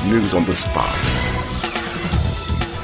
News on the spot.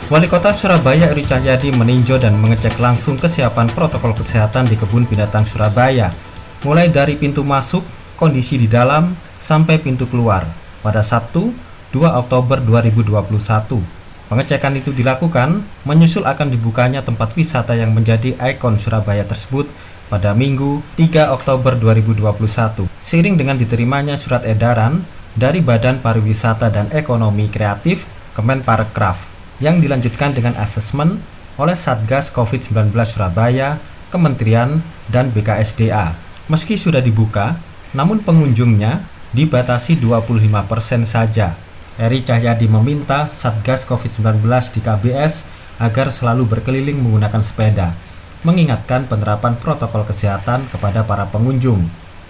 Wali Kota Surabaya Eri Cahyadi meninjau dan mengecek langsung kesiapan protokol kesehatan di Kebun Binatang Surabaya, mulai dari pintu masuk, kondisi di dalam, sampai pintu keluar, pada Sabtu 2 Oktober 2021. Pengecekan itu dilakukan menyusul akan dibukanya tempat wisata yang menjadi ikon Surabaya tersebut pada Minggu 3 Oktober 2021, seiring dengan diterimanya surat edaran dari Badan Pariwisata dan Ekonomi Kreatif Kemenparekraf yang dilanjutkan dengan asesmen oleh Satgas COVID-19 Surabaya, Kementerian, dan BKSDA. Meski sudah dibuka, namun pengunjungnya dibatasi 25% saja. Eri Cahyadi meminta Satgas COVID-19 di KBS agar selalu berkeliling menggunakan sepeda, mengingatkan penerapan protokol kesehatan kepada para pengunjung.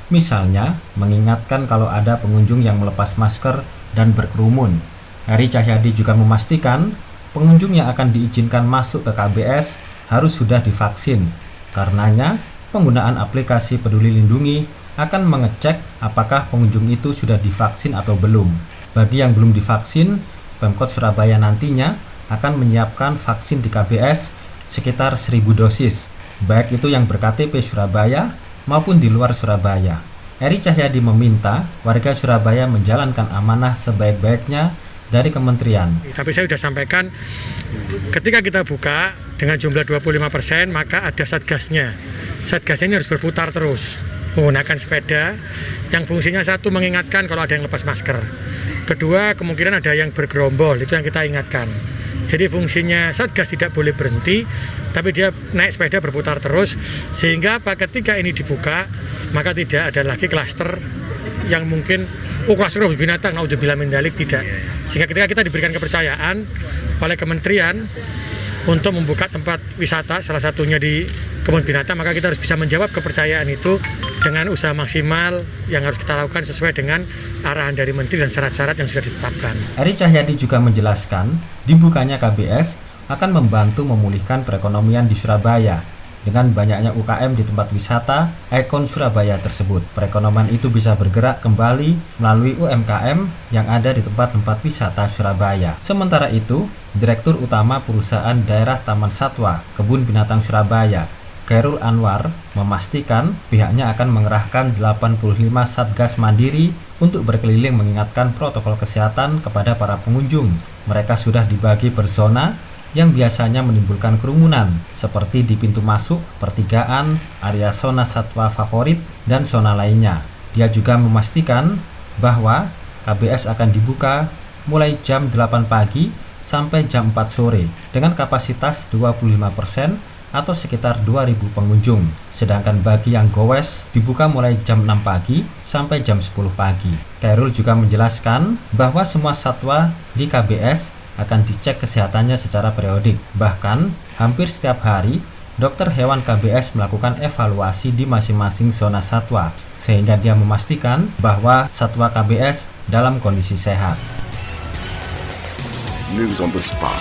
Misalnya, mengingatkan kalau ada pengunjung yang melepas masker dan berkerumun. Eri Cahyadi juga memastikan pengunjung yang akan diizinkan masuk ke KBS harus sudah divaksin. Karenanya, penggunaan aplikasi Peduli Lindungi akan mengecek apakah pengunjung itu sudah divaksin atau belum. Bagi yang belum divaksin, Pemkot Surabaya nantinya akan menyiapkan vaksin di KBS sekitar 1.000 dosis, baik itu yang ber-KTP Surabaya maupun di luar Surabaya. Eri Cahyadi meminta warga Surabaya menjalankan amanah sebaik-baiknya dari kementerian. Tapi saya sudah sampaikan, ketika kita buka dengan jumlah 25%, maka ada satgasnya. Satgasnya ini harus berputar terus, menggunakan sepeda, yang fungsinya satu, mengingatkan kalau ada yang lepas masker. Kedua, kemungkinan ada yang bergerombol, itu yang kita ingatkan. Jadi fungsinya Satgas tidak boleh berhenti, tapi dia naik sepeda berputar terus, sehingga ketika ini dibuka, maka tidak ada lagi klaster yang mungkin klaster binatang, naudzubillah min dzalik, tidak. Sehingga ketika kita diberikan kepercayaan oleh kementerian untuk membuka tempat wisata, salah satunya di Kebun Binatang, maka kita harus bisa menjawab kepercayaan itu dengan usaha maksimal yang harus kita lakukan sesuai dengan arahan dari Menteri dan syarat-syarat yang sudah ditetapkan. Eri Cahyadi juga menjelaskan, dibukanya KBS akan membantu memulihkan perekonomian di Surabaya. Dengan banyaknya UKM di tempat wisata ikon Surabaya tersebut, perekonomian itu bisa bergerak kembali melalui UMKM yang ada di tempat-tempat wisata Surabaya. Sementara itu, Direktur Utama Perusahaan Daerah Taman Satwa Kebun Binatang Surabaya, Khairul Anwar, memastikan pihaknya akan mengerahkan 85 Satgas Mandiri untuk berkeliling mengingatkan protokol kesehatan kepada para pengunjung. Mereka sudah dibagi per zona yang biasanya menimbulkan kerumunan, seperti di pintu masuk, pertigaan, area zona satwa favorit, dan zona lainnya. Dia juga memastikan bahwa KBS akan dibuka mulai jam 8 pagi sampai jam 4 sore dengan kapasitas 25% atau sekitar 2.000 pengunjung. Sedangkan bagi yang gowes dibuka mulai jam 6 pagi sampai jam 10 pagi. Khairul juga menjelaskan bahwa semua satwa di KBS akan dicek kesehatannya secara periodik. Bahkan, hampir setiap hari, dokter hewan KBS melakukan evaluasi di masing-masing zona satwa, sehingga dia memastikan bahwa satwa KBS dalam kondisi sehat. News on the spot.